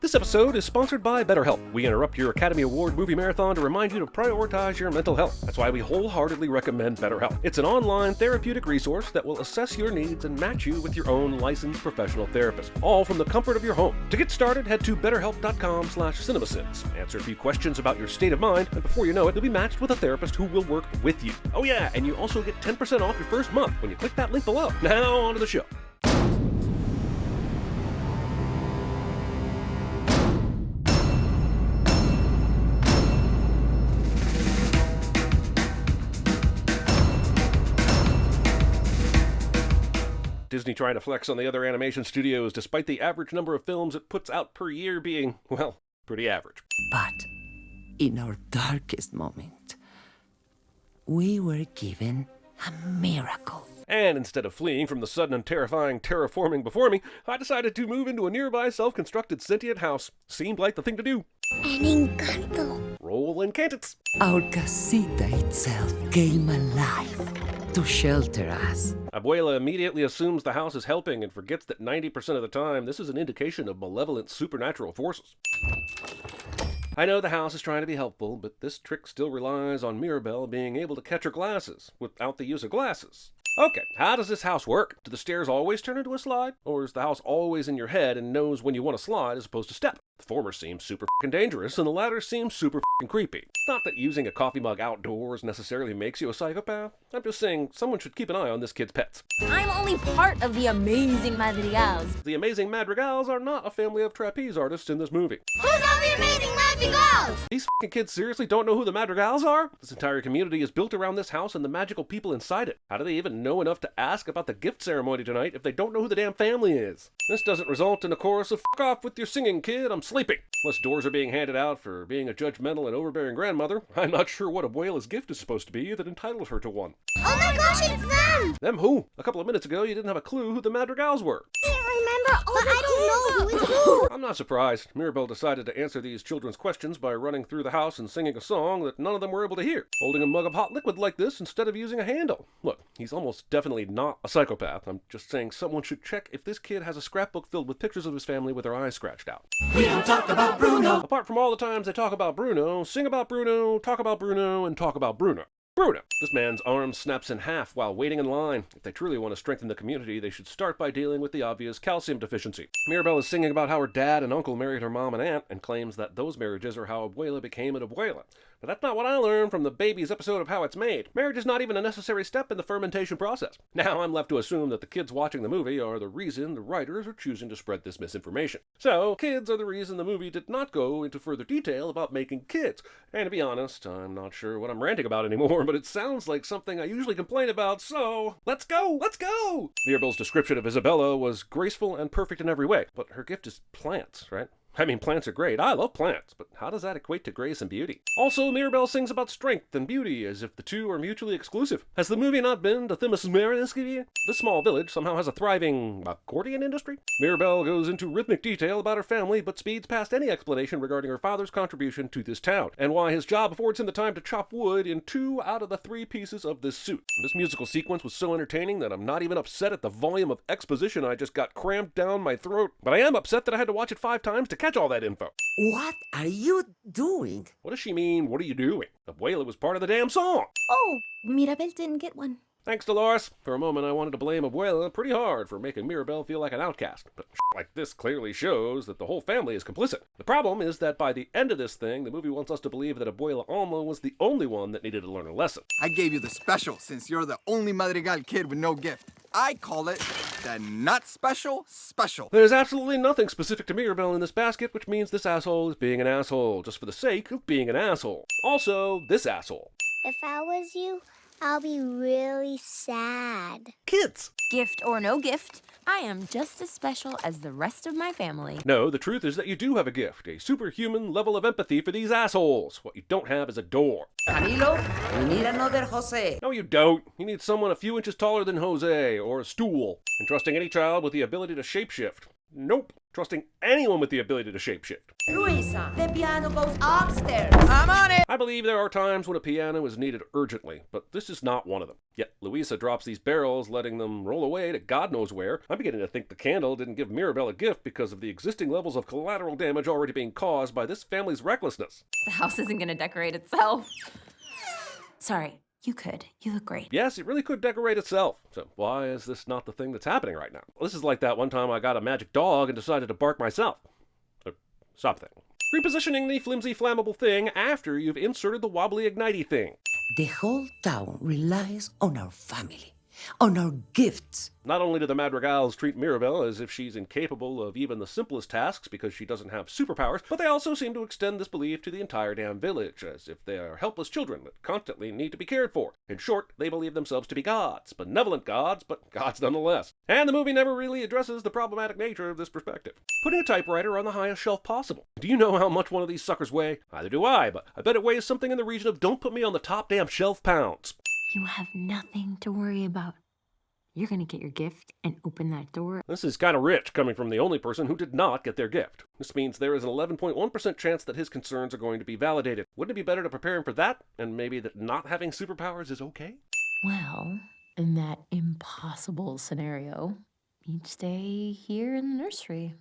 This episode is sponsored by BetterHelp. We interrupt your Academy Award movie marathon to remind you to prioritize your mental health. That's why we wholeheartedly recommend BetterHelp. It's an online therapeutic resource that will assess your needs and match you with your own licensed professional therapist, all from the comfort of your home. To get started, head to betterhelp.com/CinemaSins. Answer a few questions about your state of mind, and before you know it, you'll be matched with a therapist who will work with you. Oh yeah, and you also get 10% off your first month when you click that link below. Now, on to the show. Disney trying to flex on the other animation studios despite the average number of films it puts out per year being, well, pretty average. But in our darkest moment, we were given a miracle. And instead of fleeing from the sudden and terrifying terraforming before me, I decided to move into a nearby self-constructed sentient house. Seemed like the thing to do. An Encanto. Roll Encanto. Our casita itself came alive to shelter us. Abuela immediately assumes the house is helping and forgets that 90% of the time this is an indication of malevolent supernatural forces. I know the house is trying to be helpful, but this trick still relies on Mirabelle being able to catch her glasses without the use of glasses. Okay, how does this house work? Do the stairs always turn into a slide? Or is the house always in your head and knows when you want to slide as opposed to step? The former seems super f***ing dangerous, and the latter seems super f***ing creepy. Not that using a coffee mug outdoors necessarily makes you a psychopath. I'm just saying someone should keep an eye on this kid's pets. I'm only part of the amazing Madrigals. The Amazing Madrigals are not a family of trapeze artists in this movie. Who's all the amazing Madrigals? These f***ing kids seriously don't know who the Madrigals are? This entire community is built around this house and the magical people inside it. How do they even know enough to ask about the gift ceremony tonight if they don't know who the damn family is? This doesn't result in a chorus of "F*** off with your singing, kid, I'm sleeping." Unless doors are being handed out for being a judgmental and overbearing grandmother, I'm not sure what Abuela's gift is supposed to be that entitles her to one. Oh my gosh, it's them! Them who? A couple of minutes ago, you didn't have a clue who the Madrigals were. I can't remember, but I don't know who is who. I'm not surprised. Mirabelle decided to answer these children's questions by running through the house and singing a song that none of them were able to hear, holding a mug of hot liquid like this instead of using a handle. Look, he's almost definitely not a psychopath. I'm just saying someone should check if this kid has a scrapbook filled with pictures of his family with their eyes scratched out. We don't talk about Bruno. Apart from all the times they talk about Bruno, sing about Bruno, talk about Bruno, and talk about Bruno. Bruno! This man's arm snaps in half while waiting in line. If they truly want to strengthen the community, they should start by dealing with the obvious calcium deficiency. Mirabelle is singing about how her dad and uncle married her mom and aunt, and claims that those marriages are how Abuela became an Abuela. But that's not what I learned from the Babies episode of How It's Made. Marriage is not even a necessary step in the fermentation process. Now I'm left to assume that the kids watching the movie are the reason the writers are choosing to spread this misinformation. So, kids are the reason the movie did not go into further detail about making kids. And to be honest, I'm not sure what I'm ranting about anymore, but it sounds like something I usually complain about, so let's go! Let's go! Mirabelle's description of Isabella was graceful and perfect in every way, but her gift is plants, right? I mean, plants are great. I love plants, but how does that equate to grace and beauty? Also, Mirabelle sings about strength and beauty as if the two are mutually exclusive. Has the movie not been to CinemaSins? This small village somehow has a thriving accordion industry? Mirabelle goes into rhythmic detail about her family, but speeds past any explanation regarding her father's contribution to this town, and why his job affords him the time to chop wood in 2 out of the 3 pieces of this suit. This musical sequence was so entertaining that I'm not even upset at the volume of exposition I just got crammed down my throat, but I am upset that I had to watch it 5 times to catch all that info. What are you doing? What does she mean, what are you doing? Abuela was part of the damn song. Oh, Mirabelle didn't get one. Thanks, Dolores. For a moment, I wanted to blame Abuela pretty hard for making Mirabelle feel like an outcast, but like this clearly shows that the whole family is complicit. The problem is that by the end of this thing, the movie wants us to believe that Abuela Alma was the only one that needed to learn a lesson. I gave you the special since you're the only Madrigal kid with no gift. I call it the not special special. There's absolutely nothing specific to Mirabelle in this basket, which means this asshole is being an asshole, just for the sake of being an asshole. Also, this asshole. If I was you, I'll be really sad. Kids! Gift or no gift, I am just as special as the rest of my family. No, the truth is that you do have a gift, a superhuman level of empathy for these assholes. What you don't have is a door. Camilo, we need another Jose. No, you don't. You need someone a few inches taller than Jose, or a stool. And trusting any child with the ability to shapeshift. Nope. trusting anyone with the ability to shapeshift. Luisa, the piano goes upstairs. I'm on it. I believe there are times when a piano is needed urgently, but this is not one of them. Yet Luisa drops these barrels, letting them roll away to God knows where. I'm beginning to think the candle didn't give Mirabelle a gift because of the existing levels of collateral damage already being caused by this family's recklessness. The house isn't gonna decorate itself. Sorry, you could. You look great. Yes, it really could decorate itself. So why is this not the thing that's happening right now? Well, this is like that one time I got a magic dog and decided to bark myself. Something. Repositioning the flimsy flammable thing after you've inserted the wobbly ignitey thing. The whole town relies on our family, on our gifts. Not only do the Madrigals treat Mirabelle as if she's incapable of even the simplest tasks because she doesn't have superpowers, but they also seem to extend this belief to the entire damn village, as if they are helpless children that constantly need to be cared for. In short, they believe themselves to be gods, benevolent gods, but gods nonetheless. And the movie never really addresses the problematic nature of this perspective. Putting a typewriter on the highest shelf possible. Do you know how much one of these suckers weigh? Neither do I, but I bet it weighs something in the region of don't put me on the top damn shelf pounds. You have nothing to worry about. You're gonna get your gift and open that door. This is kind of rich coming from the only person who did not get their gift. This means there is an 11.1% chance that his concerns are going to be validated. Wouldn't it be better to prepare him for that? And maybe that not having superpowers is okay? Well, in that impossible scenario, you'd stay here in the nursery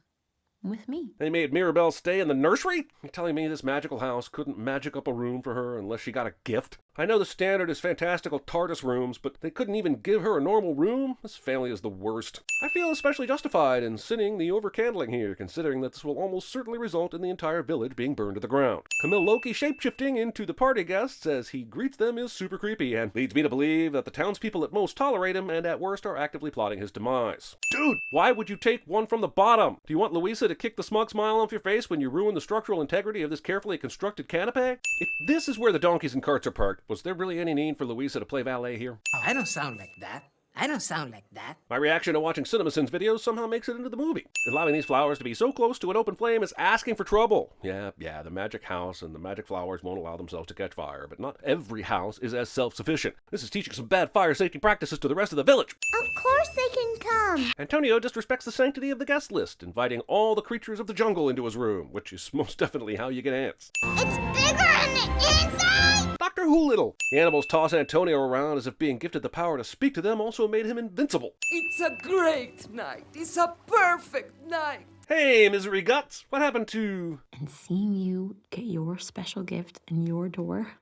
with me. They made Mirabelle stay in the nursery? You're telling me this magical house couldn't magic up a room for her unless she got a gift? I know the standard is fantastical TARDIS rooms, but they couldn't even give her a normal room? This family is the worst. I feel especially justified in sinning the overcandling here, considering that this will almost certainly result in the entire village being burned to the ground. Camille Loki shapeshifting into the party guests as he greets them is super creepy, and leads me to believe that the townspeople at most tolerate him and at worst are actively plotting his demise. Dude, why would you take one from the bottom? Do you want Louisa to kick the smug smile off your face when you ruin the structural integrity of this carefully constructed canopy? If this is where the donkeys and carts are parked, was there really any need for Louisa to play valet here? I don't sound like that. I don't sound like that. My reaction to watching CinemaSins videos somehow makes it into the movie. Allowing these flowers to be so close to an open flame is asking for trouble. Yeah, the magic house and the magic flowers won't allow themselves to catch fire, but not every house is as self-sufficient. This is teaching some bad fire safety practices to the rest of the village. Of course they can come. Antonio disrespects the sanctity of the guest list, inviting all the creatures of the jungle into his room, which is most definitely how you get ants. It's bigger on the inside. Dr. Who-Little. The animals toss Antonio around as if being gifted the power to speak to them also made him invincible. It's a great night. It's a perfect night. Hey, Misery Guts, what happened to... And seeing you get your special gift in your door,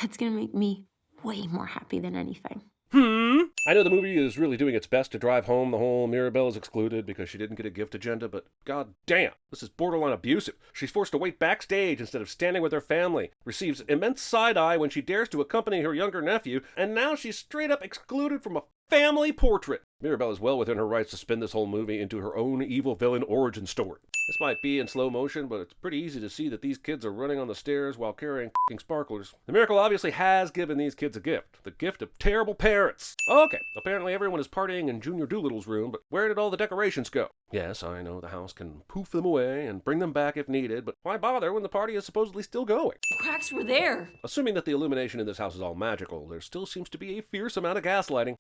that's gonna make me way more happy than anything. I know the movie is really doing its best to drive home the whole Mirabelle is excluded because she didn't get a gift agenda, but god damn, this is borderline abusive. She's forced to wait backstage instead of standing with her family, receives immense side-eye when she dares to accompany her younger nephew, and now she's straight up excluded from a family portrait. Mirabelle is well within her rights to spin this whole movie into her own evil villain origin story. This might be in slow motion, but it's pretty easy to see that these kids are running on the stairs while carrying f***ing sparklers. The miracle obviously has given these kids a gift. The gift of terrible parents. Okay, apparently everyone is partying in Junior Doolittle's room, but where did all the decorations go? Yes, I know the house can poof them away and bring them back if needed, but why bother when the party is supposedly still going? The cracks were there. Assuming that the illumination in this house is all magical, there still seems to be a fierce amount of gaslighting.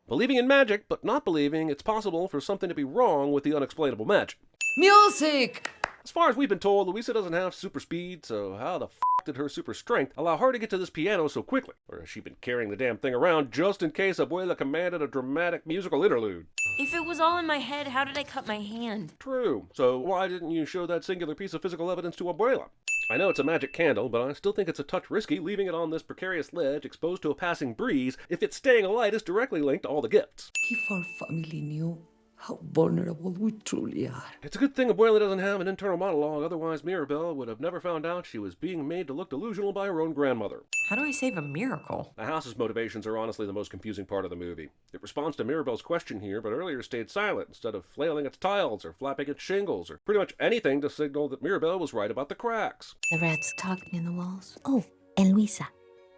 Believing in magic, but not believing it's possible for something to be wrong with the unexplainable magic. Music! As far as we've been told, Louisa doesn't have super speed, so how the f*** did her super strength allow her to get to this piano so quickly? Or has she been carrying the damn thing around just in case Abuela commanded a dramatic musical interlude? If it was all in my head, how did I cut my hand? True. So why didn't you show that singular piece of physical evidence to Abuela? I know it's a magic candle, but I still think it's a touch risky leaving it on this precarious ledge exposed to a passing breeze if its staying alight is directly linked to all the gifts. If our family knew how vulnerable we truly are. It's a good thing Abuela doesn't have an internal monologue, otherwise Mirabelle would have never found out she was being made to look delusional by her own grandmother. How do I save a miracle? The house's motivations are honestly the most confusing part of the movie. It responds to Mirabelle's question here, but earlier stayed silent instead of flailing its tiles or flapping its shingles or pretty much anything to signal that Mirabelle was right about the cracks. The rats talking in the walls. Oh, and Luisa.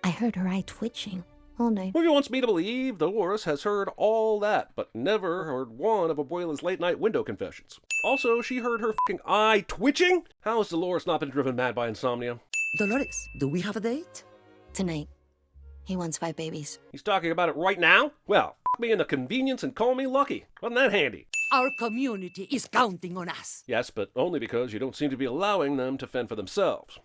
I heard her eye twitching all night. Movie wants me to believe Dolores has heard all that, but never heard one of Abuela's late-night window confessions. Also, she heard her f***ing eye twitching? How has Dolores not been driven mad by insomnia? Dolores, do we have a date? Tonight. He wants 5 babies. He's talking about it right now? Well, f*** me in the convenience and call me lucky. Wasn't that handy? Our community is counting on us. Yes, but only because you don't seem to be allowing them to fend for themselves.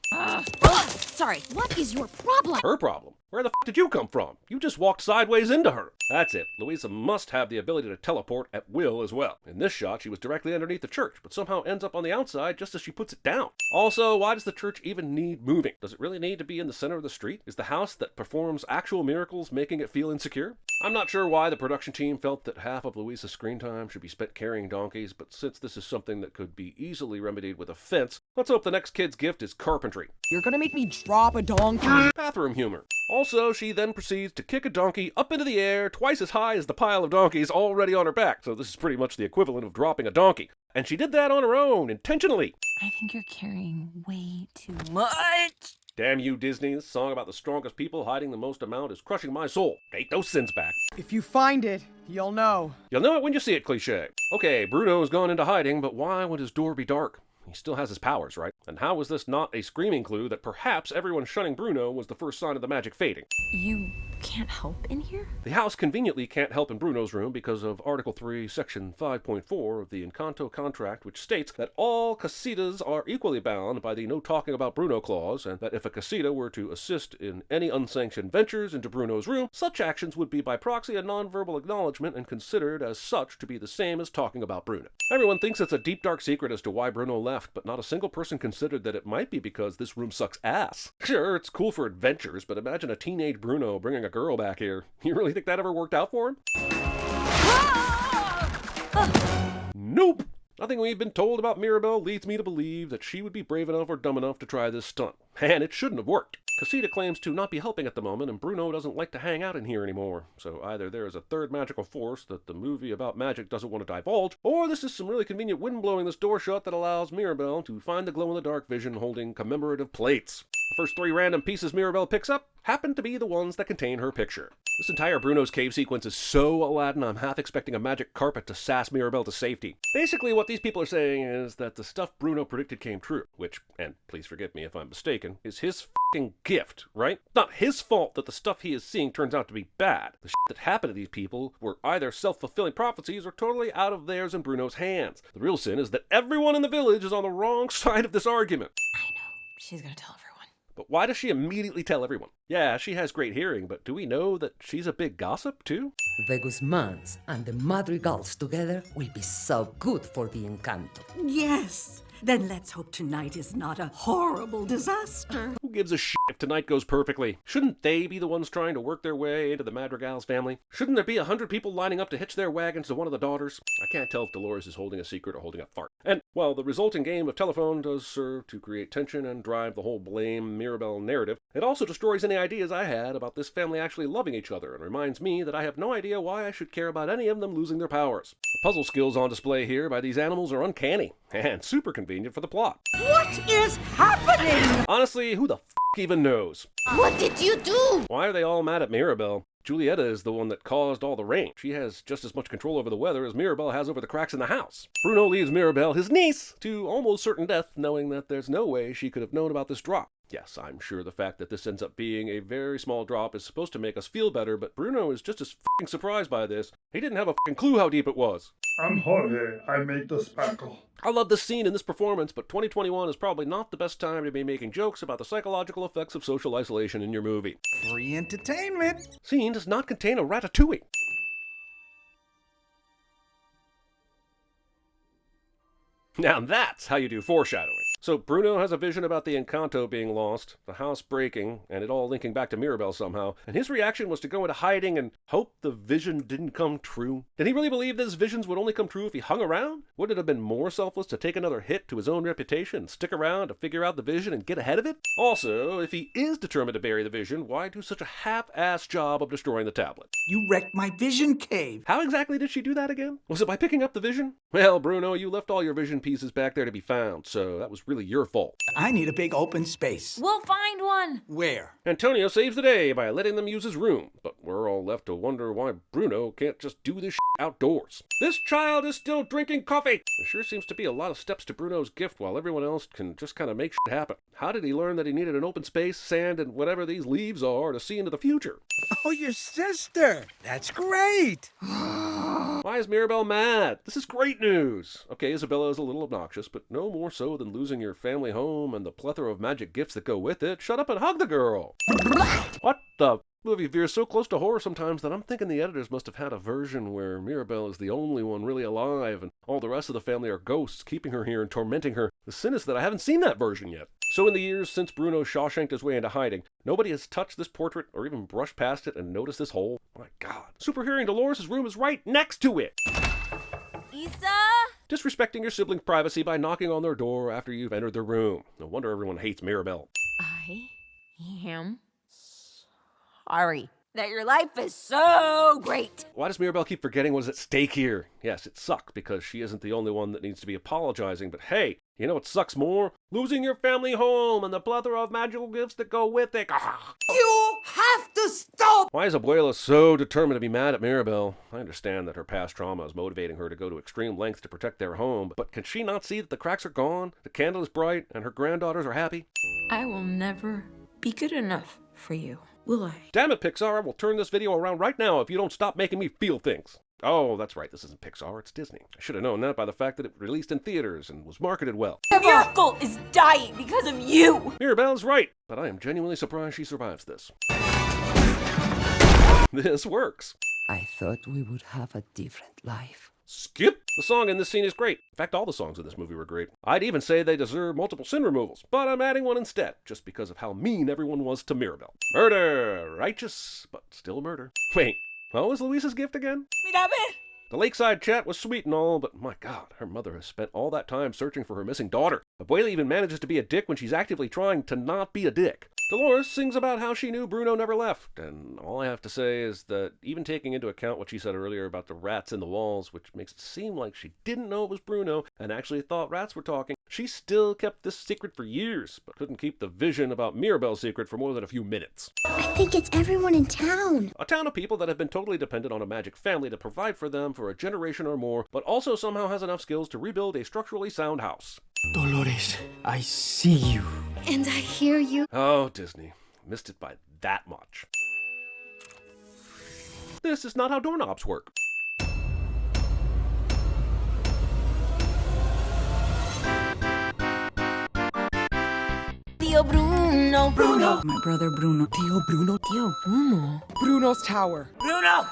Sorry, what is your problem? Her problem? Where the f did you come from? You just walked sideways into her. That's it. Louisa must have the ability to teleport at will as well. In this shot, she was directly underneath the church, but somehow ends up on the outside just as she puts it down. Also, why does the church even need moving? Does it really need to be in the center of the street? Is the house that performs actual miracles making it feel insecure? I'm not sure why the production team felt that half of Louisa's screen time should be spent carrying donkeys, but since this is something that could be easily remedied with a fence, let's hope the next kid's gift is carpentry. You're gonna make me drop a donkey? Bathroom humor. Also, she then proceeds to kick a donkey up into the air twice as high as the pile of donkeys already on her back, so this is pretty much the equivalent of dropping a donkey. And she did that on her own, intentionally. I think you're carrying way too much. Damn you, Disney. This song about the strongest people hiding the most amount is crushing my soul. Take those sins back. If you find it, you'll know. You'll know it when you see it, cliche. Okay, Bruno's gone into hiding, but why would his door be dark? He still has his powers, right? And how was this not a screaming clue that perhaps everyone shunning Bruno was the first sign of the magic fading? You can't help in here? The house conveniently can't help in Bruno's room because of Article 3, Section 5.4 of the Encanto contract, which states that all casitas are equally bound by the no talking about Bruno clause, and that if a casita were to assist in any unsanctioned ventures into Bruno's room, such actions would be by proxy a nonverbal acknowledgement and considered as such to be the same as talking about Bruno. Everyone thinks it's a deep dark secret as to why Bruno left, but not a single person considered that it might be because this room sucks ass. Sure, it's cool for adventures, but imagine a teenage Bruno bringing a girl back here. You really think that ever worked out for him? Nope! Nothing we've been told about Mirabelle leads me to believe that she would be brave enough or dumb enough to try this stunt. And it shouldn't have worked. Casita claims to not be helping at the moment, and Bruno doesn't like to hang out in here anymore. So either there is a third magical force that the movie about magic doesn't want to divulge, or this is some really convenient wind blowing this door shut that allows Mirabelle to find the glow-in-the-dark vision holding commemorative plates. The first 3 random pieces Mirabelle picks up happen to be the ones that contain her picture. This entire Bruno's cave sequence is so Aladdin I'm half expecting a magic carpet to sass Mirabelle to safety. Basically what these people are saying is that the stuff Bruno predicted came true, which, and please forgive me if I'm mistaken, is his f***ing gift, right? Not his fault that the stuff he is seeing turns out to be bad. The shit that happened to these people were either self-fulfilling prophecies or totally out of theirs and Bruno's hands. The real sin is that everyone in the village is on the wrong side of this argument. I know. She's gonna tell everyone. But why does she immediately tell everyone? Yeah, she has great hearing, but do we know that she's a big gossip, too? The Guzmans and the Madrigals together will be so good for the Encanto. Yes. Then let's hope tonight is not a horrible disaster. Who gives a shit if tonight goes perfectly? Shouldn't they be the ones trying to work their way into the Madrigal's family? Shouldn't there be 100 people lining up to hitch their wagons to one of the daughters? I can't tell if Dolores is holding a secret or holding a fart. And, well, the resulting game of telephone does serve to create tension and drive the whole blame Mirabelle narrative. It also destroys any ideas I had about this family actually loving each other and reminds me that I have no idea why I should care about any of them losing their powers. The puzzle skills on display here by these animals are uncanny and super convenient for the plot. What is happening? Honestly, who the f*** even knows? What did you do? Why are they all mad at Mirabelle? Julieta is the one that caused all the rain. She has just as much control over the weather as Mirabelle has over the cracks in the house. Bruno leaves Mirabelle, his niece, to almost certain death, knowing that there's no way she could have known about this drop. Yes, I'm sure the fact that this ends up being a very small drop is supposed to make us feel better, but Bruno is just as f***ing surprised by this. He didn't have a f***ing clue how deep it was. I'm Jorge. I made the sparkle. I love this scene and this performance, but 2021 is probably not the best time to be making jokes about the psychological effects of social isolation in your movie. Free entertainment. Scene does not contain a ratatouille. Now that's how you do foreshadowing. So Bruno has a vision about the Encanto being lost, the house breaking, and it all linking back to Mirabelle somehow, and his reaction was to go into hiding and hope the vision didn't come true. Did he really believe that his visions would only come true if he hung around? Would it have been more selfless to take another hit to his own reputation and stick around to figure out the vision and get ahead of it? Also, if he is determined to bury the vision, why do such a half-assed job of destroying the tablet? You wrecked my vision cave. How exactly did she do that again? Was it by picking up the vision? Well, Bruno, you left all your vision pieces back there to be found, so that was really your fault. I need a big open space. We'll find one. Where? Antonio saves the day by letting them use his room, but we're all left to wonder why Bruno can't just do this outdoors. This child is still drinking coffee! There sure seems to be a lot of steps to Bruno's gift while everyone else can just kind of make happen. How did he learn that he needed an open space, sand, and whatever these leaves are to see into the future? Oh, your sister. That's great. Well, Why is Mirabelle mad? This is great news! Okay, Isabella is a little obnoxious, but no more so than losing your family home and the plethora of magic gifts that go with it. Shut up and hug the girl! What the... movie veers so close to horror sometimes that I'm thinking the editors must have had a version where Mirabelle is the only one really alive and all the rest of the family are ghosts keeping her here and tormenting her. The sin is that I haven't seen that version yet. So in the years since Bruno Shawshanked his way into hiding, nobody has touched this portrait or even brushed past it and noticed this hole. My God. Superhearing Dolores' room is right next to it! Isa? Disrespecting your sibling's privacy by knocking on their door after you've entered their room. No wonder everyone hates Mirabelle. I am sorry That your life is so great. Why does Mirabelle keep forgetting what's at stake here? Yes, it sucks because she isn't the only one that needs to be apologizing, but hey, you know what sucks more? Losing your family home and the plethora of magical gifts that go with it. You have to stop! Why is Abuela so determined to be mad at Mirabelle? I understand that her past trauma is motivating her to go to extreme lengths to protect their home, but can she not see that the cracks are gone, the candle is bright, and her granddaughters are happy? I will never be good enough for you, will I? Damn it, Pixar, I will turn this video around right now if you don't stop making me feel things. Oh, that's right, this isn't Pixar, it's Disney. I should have known that by the fact that it released in theaters and was marketed well. The miracle is dying because of you! Mirabelle's right, but I am genuinely surprised she survives this. This works. I thought we would have a different life. Skip! The song in this scene is great. In fact, all the songs in this movie were great. I'd even say they deserve multiple sin removals, but I'm adding one instead, just because of how mean everyone was to Mirabelle. Murder! Righteous, but still murder. Wait, what was Luisa's gift again? Mírame! The lakeside chat was sweet and all, but my God, her mother has spent all that time searching for her missing daughter. Abuela even manages to be a dick when she's actively trying to not be a dick. Dolores sings about how she knew Bruno never left, and all I have to say is that even taking into account what she said earlier about the rats in the walls, which makes it seem like she didn't know it was Bruno and actually thought rats were talking, she still kept this secret for years, but couldn't keep the vision about Mirabelle's secret for more than a few minutes. I think it's everyone in town. A town of people that have been totally dependent on a magic family to provide for them for a generation or more, but also somehow has enough skills to rebuild a structurally sound house. Dolores, I see you. And I hear you. Oh, Disney. Missed it by that much. This is not how doorknobs work. Tío Bruno. Bruno. My brother Bruno. Tío Bruno. Tío Bruno. Bruno's tower. Bruno!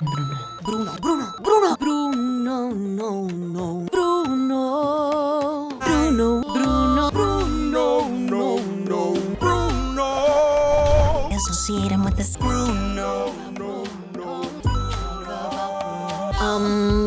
Bruno. Bruno, Bruno, Bruno! Bruno, no, no. Bruno. Bruno, Bruno, Bruno, no, no. Bruno! Associate him with this. Bruno, no, no.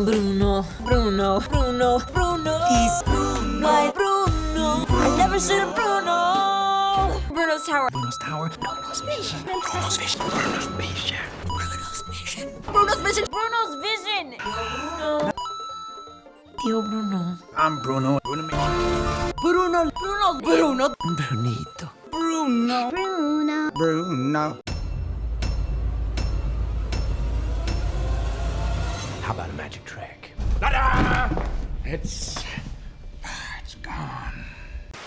Bruno, Bruno, Bruno, Bruno. He's Bruno. My Bruno. I've never seen a Bruno. Bruno's tower. Bruno's tower. Bruno's vision. Bruno's vision. Bruno's vision. Bruno's vision. Bruno's vision. Bruno's vision. Bruno. Tío Bruno. I'm Bruno. Bruno. Bruno. Bruno. Bruno. Brunito. Bruno. Bruno. Bruno. How about a magic trick? It's gone.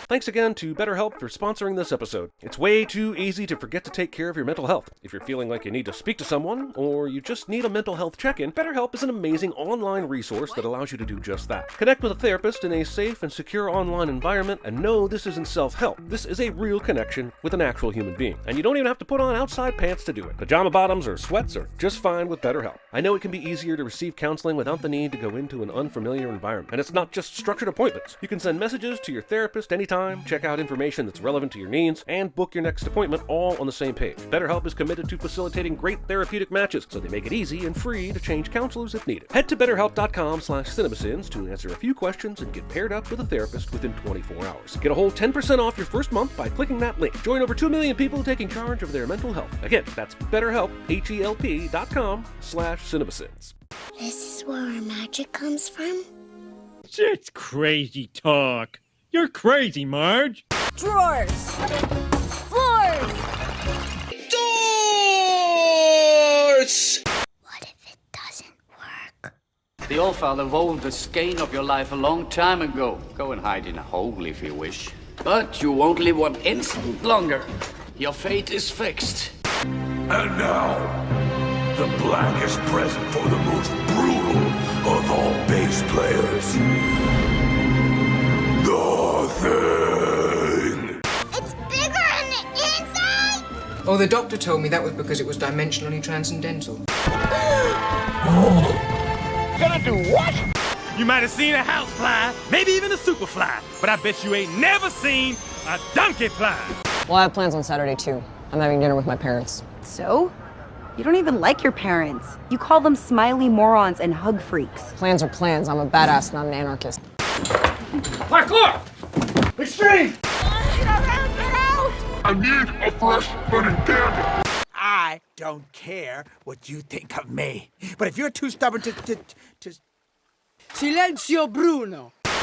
Thanks again to BetterHelp for sponsoring this episode. It's way too easy to forget to take care of your mental health. If you're feeling like you need to speak to someone, or you just need a mental health check-in, BetterHelp is an amazing online resource that allows you to do just that. Connect with a therapist in a safe and secure online environment, and no, this isn't self-help. This is a real connection with an actual human being. And you don't even have to put on outside pants to do it. Pajama bottoms or sweats are just fine with BetterHelp. I know it can be easier to receive counseling without the need to go into an unfamiliar environment. And it's not just structured appointments. You can send messages to your therapist anytime, check out information that's relevant to your needs, and book your next appointment all on the same page. BetterHelp is committed to facilitating great therapeutic matches, so they make it easy and free to change counselors if needed. Head to betterhelp.com/CinemaSins to answer a few questions and get paired up with a therapist within 24 hours. Get a whole 10% off your first month by clicking that link. Join over 2 million people taking charge of their mental health. Again, that's BetterHelp, HELP.com/CinemaSins. This is where our magic comes from? It's crazy talk. You're crazy, Marge. Drawers. Floors. Doors! What if it doesn't work? The All-Father rolled the skein of your life a long time ago. Go and hide in a hole if you wish. But you won't live 1 instant longer. Your fate is fixed. And now, The blackest present for the most brutal of all bass players. The Thing. It's bigger on the inside! Oh, the doctor told me that was because it was dimensionally transcendental. Gonna do what? You might have seen a housefly, maybe even a superfly, but I bet you ain't never seen a donkey fly. Well, I have plans on Saturday, too. I'm having dinner with my parents. So? You don't even like your parents. You call them smiley morons and hug freaks. Plans are plans. I'm a badass, not an anarchist. Parkour! Extreme! Get out! I need a fresh burning candy. I don't care what you think of me. But if you're too stubborn to... Silenzio, Bruno.